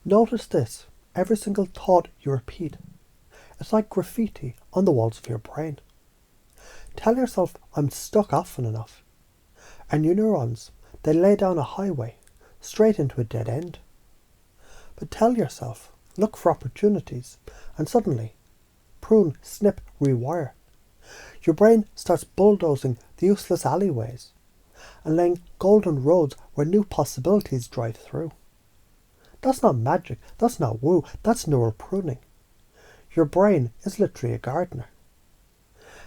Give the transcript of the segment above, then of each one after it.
Notice this. Every single thought you repeat. It's like graffiti on the walls of your brain. Tell yourself, I'm stuck often enough. And your neurons, they lay down a highway, straight into a dead end. But tell yourself, look for opportunities, and suddenly, prune, snip, rewire. Your brain starts bulldozing the useless alleyways and laying golden roads where new possibilities drive through. That's not magic, that's not woo, that's neural pruning. Your brain is literally a gardener.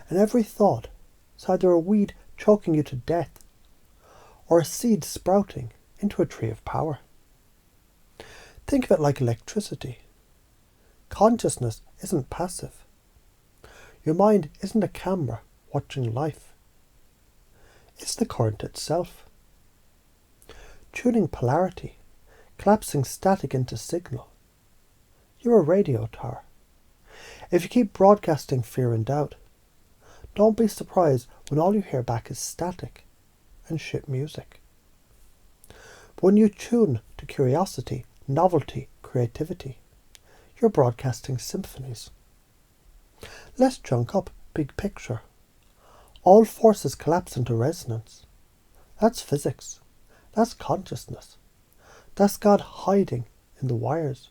And every thought is either a weed choking you to death or a seed sprouting into a tree of power. Think of it like electricity. Consciousness isn't passive. Your mind isn't a camera watching life. It's the current itself. Tuning polarity, collapsing static into signal. You're a radio tower. If you keep broadcasting fear and doubt, don't be surprised when all you hear back is static and shit music. But when you tune to curiosity, novelty, creativity, you're broadcasting symphonies. Let's chunk up big picture. All forces collapse into resonance. That's physics. That's consciousness. That's God hiding in the wires.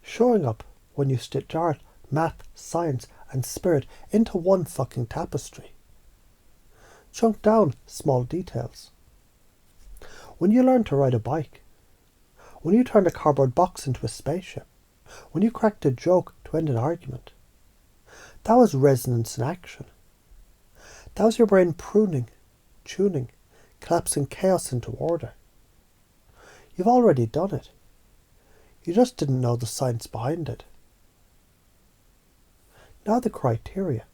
Showing up when you stitch art, math, science and spirit into one fucking tapestry. Chunk down small details. When you learn to ride a bike, when you turned a cardboard box into a spaceship, when you cracked a joke to end an argument, that was resonance in action. That was your brain pruning, tuning, collapsing chaos into order. You've already done it. You just didn't know the science behind it. Now the criteria.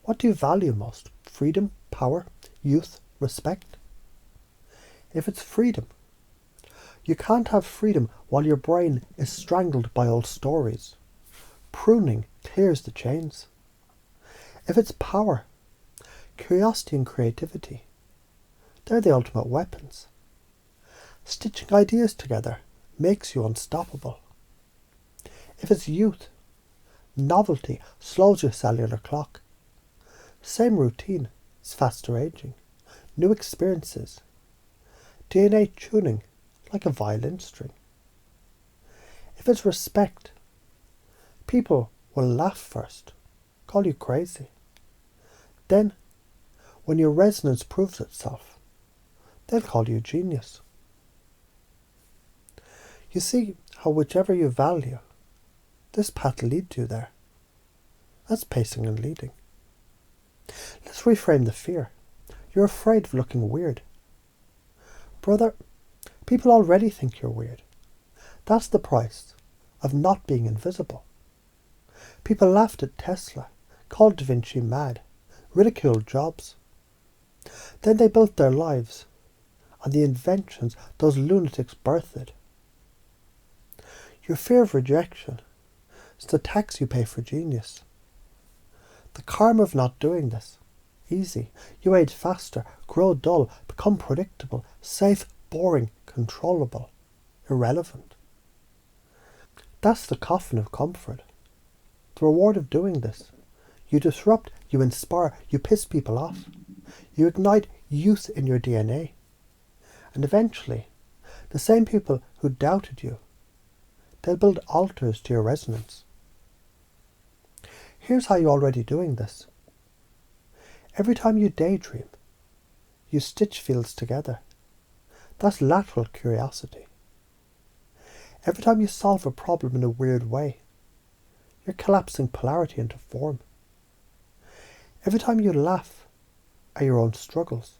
What do you value most? Freedom, power, youth, respect? If it's freedom, you can't have freedom while your brain is strangled by old stories. Pruning clears the chains. If it's power, curiosity and creativity, they're the ultimate weapons. Stitching ideas together makes you unstoppable. If it's youth, novelty slows your cellular clock. Same routine is faster aging, new experiences, DNA tuning like a violin string. If it's respect, people will laugh first, call you crazy. Then, when your resonance proves itself, they'll call you genius. You see how whichever you value, this path leads you there. That's pacing and leading. Let's reframe the fear. You're afraid of looking weird. Brother, people already think you're weird. That's the price of not being invisible. People laughed at Tesla, called Da Vinci mad, ridiculed Jobs. Then they built their lives on the inventions those lunatics birthed. Your fear of rejection is the tax you pay for genius. The karma of not doing this. Easy. You age faster, grow dull, become predictable, safe, boring, controllable, irrelevant. That's the coffin of comfort. The reward of doing this. You disrupt, you inspire, you piss people off. You ignite youth in your DNA. And eventually, the same people who doubted you, they'll build altars to your resonance. Here's how you're already doing this. Every time you daydream, you stitch fields together. That's lateral curiosity. Every time you solve a problem in a weird way, you're collapsing polarity into form. Every time you laugh at your own struggles,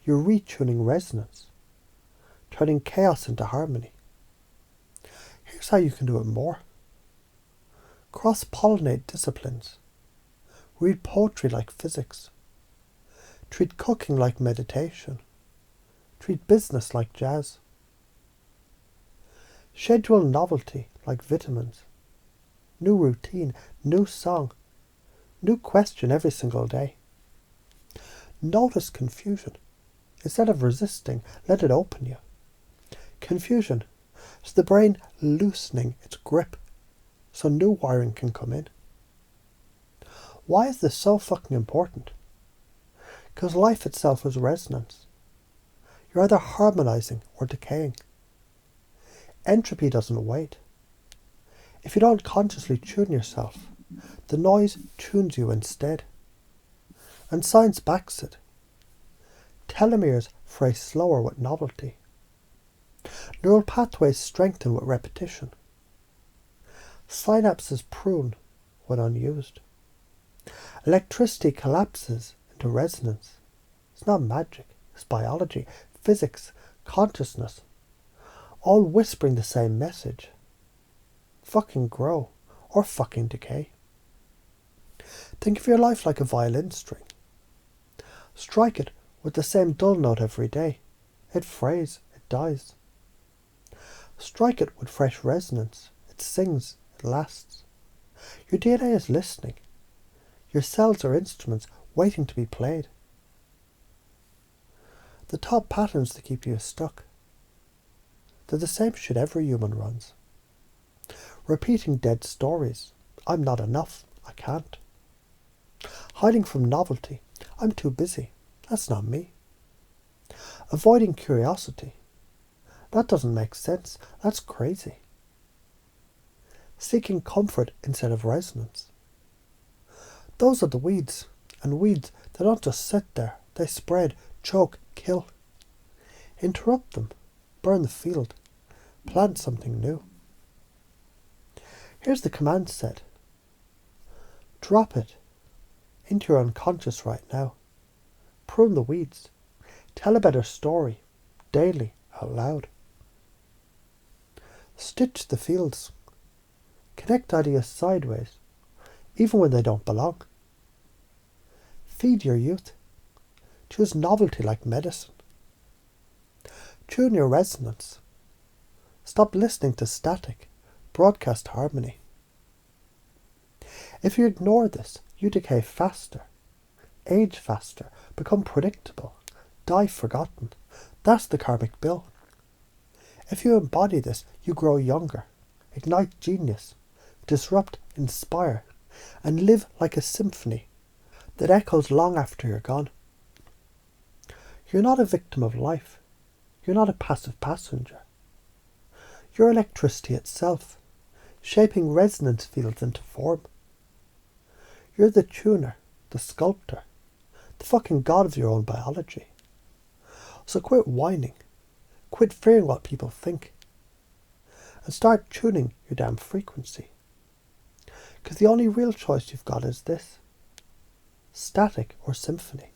you're retuning resonance, turning chaos into harmony. Here's how you can do it more. Cross-pollinate disciplines. Read poetry like physics. Treat cooking like meditation. Treat business like jazz. Schedule novelty like vitamins. New routine, new song, new question every single day. Notice confusion. Instead of resisting, let it open you. Confusion. It's the brain loosening its grip so new wiring can come in. Why is this so fucking important? Because life itself is resonance. You're either harmonizing or decaying. Entropy doesn't wait. If you don't consciously tune yourself, the noise tunes you instead. And science backs it. Telomeres fray slower with novelty. Neural pathways strengthen with repetition. Synapses prune when unused. Electricity collapses into resonance. It's not magic, it's biology, physics, consciousness, all whispering the same message. Fucking grow, or fucking decay. Think of your life like a violin string. Strike it with the same dull note every day. It frays, it dies. Strike it with fresh resonance. It sings, it lasts. Your DNA is listening. Your cells are instruments waiting to be played. The top patterns that keep you stuck. They're the same shit every human runs. Repeating dead stories. I'm not enough. I can't. Hiding from novelty. I'm too busy. That's not me. Avoiding curiosity. That doesn't make sense. That's crazy. Seeking comfort instead of resonance. Those are the weeds. And weeds, they don't just sit there. They spread, choke, kill. Interrupt them. Burn the field. Plant something new. Here's the command set. Drop it into your unconscious right now. Prune the weeds. Tell a better story, daily, out loud. Stitch the fields. Connect ideas sideways, even when they don't belong. Feed your youth. Choose novelty like medicine. Tune your resonance. Stop listening to static. Broadcast harmony. If you ignore this, you decay faster, age faster, become predictable, die forgotten. That's the karmic bill. If you embody this, you grow younger, ignite genius, disrupt, inspire, and live like a symphony that echoes long after you're gone. You're not a victim of life. You're not a passive passenger. You're electricity itself, shaping resonance fields into form. You're the tuner, the sculptor, the fucking god of your own biology. So quit whining, quit fearing what people think, and start tuning your damn frequency. Because the only real choice you've got is this: static or symphony.